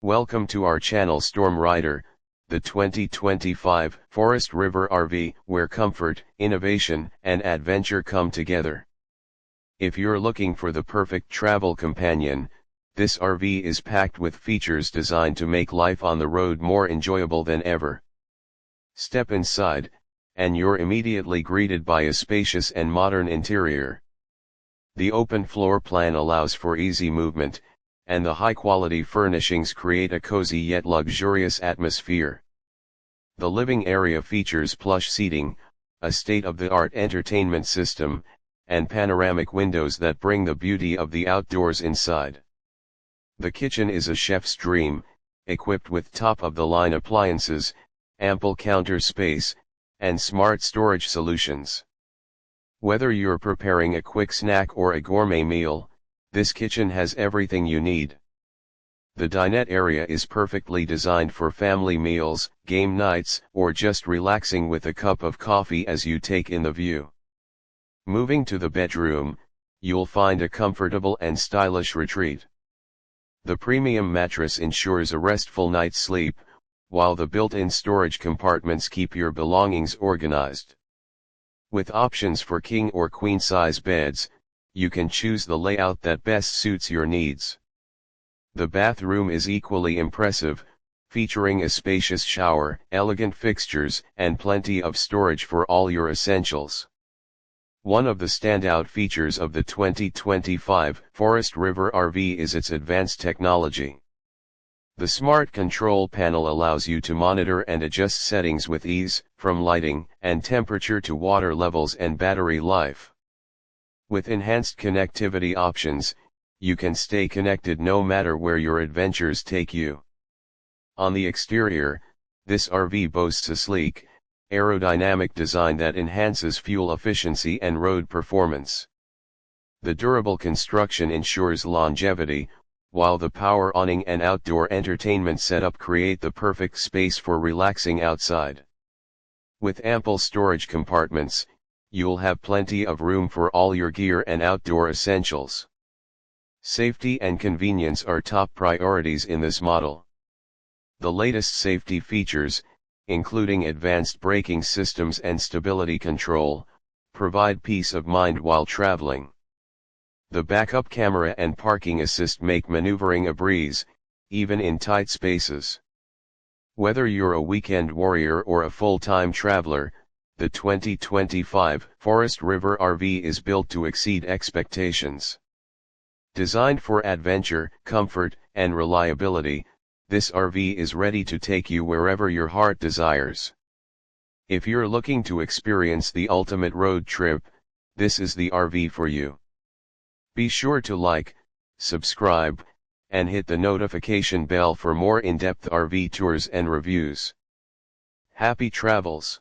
Welcome to our channel Storm Rider, the 2025 Forest River RV, where comfort, innovation, and adventure come together. If you're looking for the perfect travel companion, this RV is packed with features designed to make life on the road more enjoyable than ever. Step inside, and you're immediately greeted by a spacious and modern interior. The open floor plan allows for easy movement, and the high-quality furnishings create a cozy yet luxurious atmosphere. The living area features plush seating, a state-of-the-art entertainment system, and panoramic windows that bring the beauty of the outdoors inside. The kitchen is a chef's dream, equipped with top-of-the-line appliances, ample counter space, and smart storage solutions. Whether you're preparing a quick snack or a gourmet meal, this kitchen has everything you need. The dinette area is perfectly designed for family meals, game nights, or just relaxing with a cup of coffee as you take in the view. Moving to the bedroom, you'll find a comfortable and stylish retreat. The premium mattress ensures a restful night's sleep, while the built-in storage compartments keep your belongings organized. With options for king or queen size beds, you can choose the layout that best suits your needs. The bathroom is equally impressive, featuring a spacious shower, elegant fixtures, and plenty of storage for all your essentials. One of the standout features of the 2025 Forest River RV is its advanced technology. The smart control panel allows you to monitor and adjust settings with ease, from lighting and temperature to water levels and battery life. With enhanced connectivity options, you can stay connected no matter where your adventures take you. On the exterior, this RV boasts a sleek, aerodynamic design that enhances fuel efficiency and road performance. The durable construction ensures longevity, while the power awning and outdoor entertainment setup create the perfect space for relaxing outside. With ample storage compartments, you'll have plenty of room for all your gear and outdoor essentials. Safety and convenience are top priorities in this model. The latest safety features, including advanced braking systems and stability control, provide peace of mind while traveling. The backup camera and parking assist make maneuvering a breeze, even in tight spaces. Whether you're a weekend warrior or a full-time traveler, the 2025 Forest River RV is built to exceed expectations. Designed for adventure, comfort, and reliability, this RV is ready to take you wherever your heart desires. If you're looking to experience the ultimate road trip, this is the RV for you. Be sure to like, subscribe, and hit the notification bell for more in-depth RV tours and reviews. Happy travels!